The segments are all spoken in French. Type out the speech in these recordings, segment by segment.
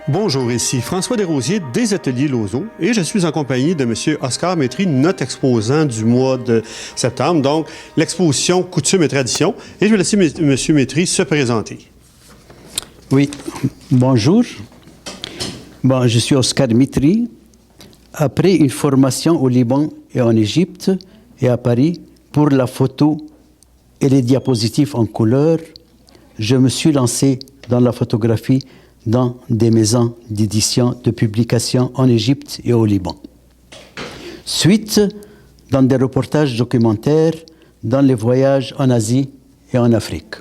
Bonjour, ici François Desrosiers des Ateliers Lauzo et je suis en compagnie de M. Oscar Métry, notre exposant du mois de septembre, donc l'exposition Coutumes et Traditions. Et je vais laisser M. Métry se présenter. Oui, bonjour. Bon, je suis Oscar Métry. Après une formation au Liban et en Égypte et à Paris pour la photo et les diapositives en couleur, je me suis lancé dans la photographie dans des maisons d'édition, de publication en Égypte et au Liban. Suite, dans des reportages documentaires, dans les voyages en Asie et en Afrique.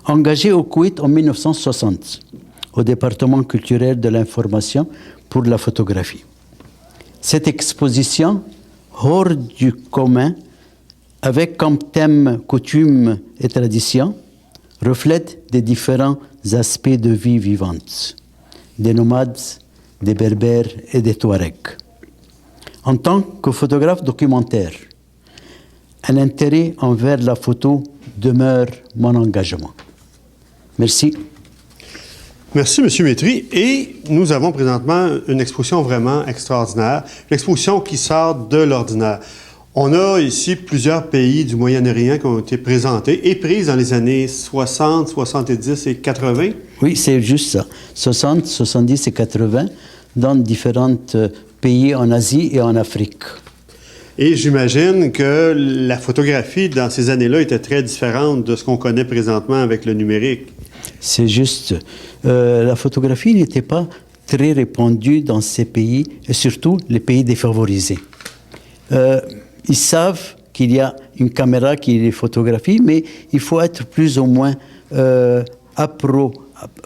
Engagé au Koweït en 1960, au département culturel de l'information pour la photographie. Cette exposition, hors du commun, avec comme thème coutumes et traditions, reflète des différents aspects de vie vivante, des nomades, des berbères et des touaregs. En tant que photographe documentaire, un intérêt envers la photo demeure mon engagement. Merci. Merci, M. Métry. Et nous avons présentement une exposition vraiment extraordinaire, une exposition qui sort de l'ordinaire. On a ici plusieurs pays du Moyen-Orient qui ont été présentés et prises dans les années 60, 70 et 80. Oui, c'est juste ça. 60, 70 et 80 dans différents pays en Asie et en Afrique. Et j'imagine que la photographie dans ces années-là était très différente de ce qu'on connaît présentement avec le numérique. C'est juste. La photographie n'était pas très répandue dans ces pays, et surtout les pays défavorisés. Ils savent qu'il y a une caméra qui les photographie, mais il faut être plus ou moins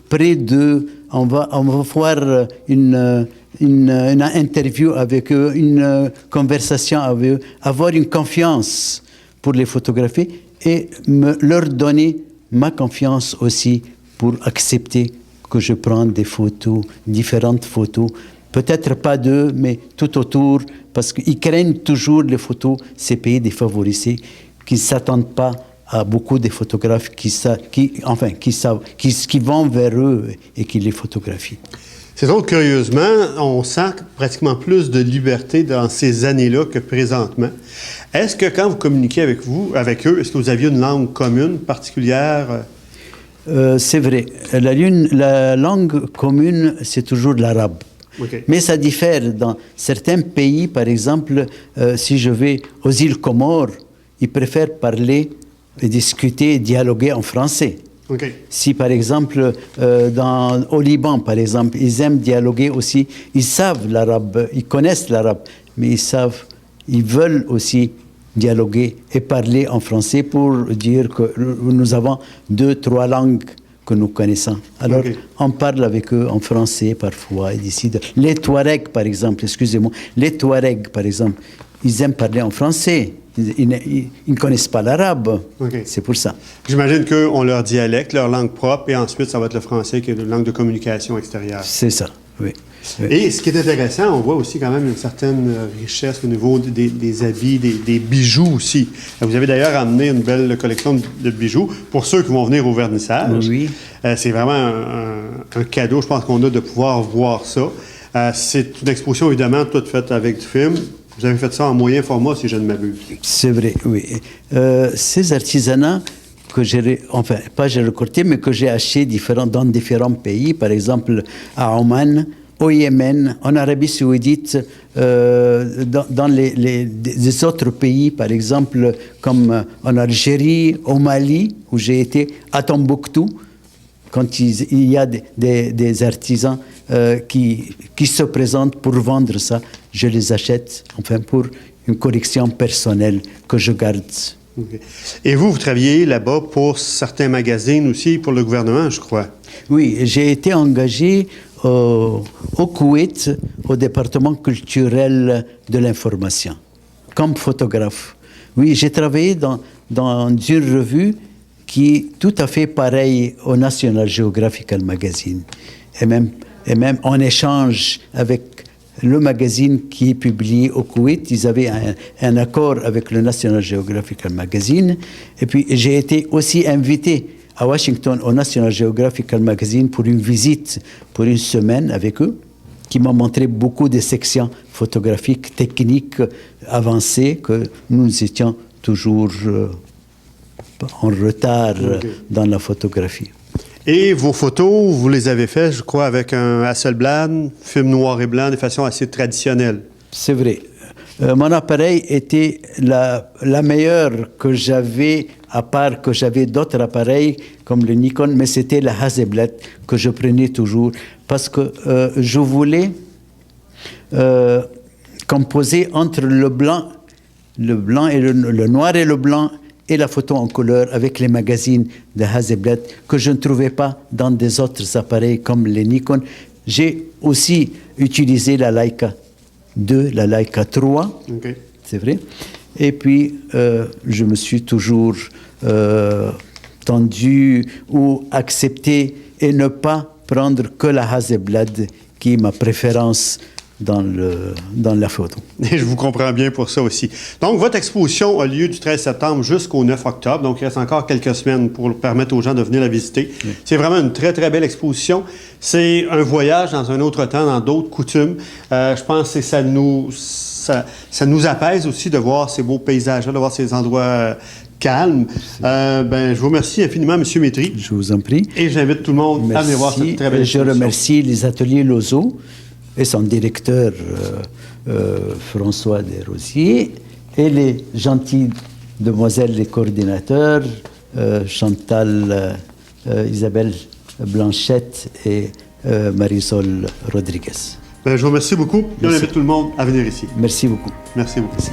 près d'eux. On va voir une interview avec eux, une conversation avec eux, avoir une confiance pour les photographier et leur donner ma confiance aussi pour accepter que je prends des photos, différentes photos, peut-être pas d'eux, mais tout autour, parce qu'ils craignent toujours les photos, ces pays défavorisés, qui ne s'attendent pas à beaucoup de photographes qui vont vers eux et qui les photographient. C'est donc, curieusement, on sent pratiquement plus de liberté dans ces années-là que présentement. Est-ce que quand vous communiquez avec eux, est-ce que vous aviez une langue commune particulière? C'est vrai. La langue commune, c'est toujours l'arabe. Okay. Mais ça diffère dans certains pays. Par exemple, si je vais aux îles Comores, ils préfèrent parler, et discuter et dialoguer en français. Okay. Si par exemple, au Liban, par exemple, ils aiment dialoguer aussi, ils savent l'arabe, ils connaissent l'arabe, mais ils veulent aussi dialoguer et parler en français pour dire que nous avons 2-3 langues que nous connaissons. Alors, okay, on parle avec eux en français parfois. Les Touaregs, par exemple, les Touaregs, par exemple, ils aiment parler en français. Ils ne connaissent pas l'arabe. Okay. C'est pour ça. J'imagine qu'eux ont leur dialecte, leur langue propre, et ensuite, ça va être le français qui est la langue de communication extérieure. C'est ça, oui. Et ce qui est intéressant, on voit aussi quand même une certaine richesse au niveau des habits, des bijoux aussi. Vous avez d'ailleurs amené une belle collection de bijoux pour ceux qui vont venir au vernissage. Oui. C'est vraiment un cadeau, je pense qu'on a de pouvoir voir ça. C'est une exposition, évidemment, toute faite avec du film. Vous avez fait ça en moyen format, si je ne m'abuse. C'est vrai, oui. Ces artisanats que j'ai recortés, mais que j'ai achetés dans différents pays, par exemple à Oman, au Yémen, en Arabie Saoudite, dans les autres pays, par exemple, comme en Algérie, au Mali, où j'ai été, à Tombouctou, quand il y a des artisans qui se présentent pour vendre ça, je les achète, pour une collection personnelle que je garde. Okay. Et vous travaillez là-bas pour certains magazines aussi, pour le gouvernement, je crois. Oui, j'ai été engagé au Koweït, au département culturel de l'information, comme photographe. Oui, j'ai travaillé dans une revue qui est tout à fait pareille au National Geographic Magazine. Et même en échange avec le magazine qui est publié au Koweït, ils avaient un accord avec le National Geographic Magazine. Et puis, j'ai été aussi invité à Washington au National Geographic Magazine pour une visite pour une semaine avec eux, qui m'ont montré beaucoup de sections photographiques, techniques avancées, que nous étions toujours en retard dans la photographie. Et vos photos, vous les avez faites, je crois, avec un Hasselblad, film noir et blanc, de façon assez traditionnelle. C'est vrai. Mon appareil était la meilleure que j'avais, à part que j'avais d'autres appareils comme le Nikon, mais c'était la Hasselblad que je prenais toujours parce que je voulais composer entre le blanc et le noir et le blanc et la photo en couleur avec les magazines de Hasselblad que je ne trouvais pas dans des autres appareils comme les Nikon. J'ai aussi utilisé la Leica 2, la Leica 3, c'est vrai. Et puis, je me suis toujours tendu ou accepté et ne pas prendre que la Hasselblad qui est ma préférence dans la photo. Et je vous comprends bien pour ça aussi. Donc, votre exposition a lieu du 13 septembre jusqu'au 9 octobre. Donc, il reste encore quelques semaines pour permettre aux gens de venir la visiter. Oui. C'est vraiment une très, très belle exposition. C'est un voyage dans un autre temps, dans d'autres coutumes. Je pense que ça nous apaise aussi de voir ces beaux paysages-là, de voir ces endroits calmes. Je vous remercie infiniment, M. Métry. Je vous en prie. Et j'invite tout le monde à venir voir cette très belle exposition. Je remercie les ateliers Lozo et son directeur François Desrosiers et les gentilles demoiselles, les coordinateurs Chantal, Isabelle Blanchette et Marisol Rodriguez. Je vous remercie beaucoup et on invite tout le monde à venir ici. Merci beaucoup. Merci beaucoup. Merci.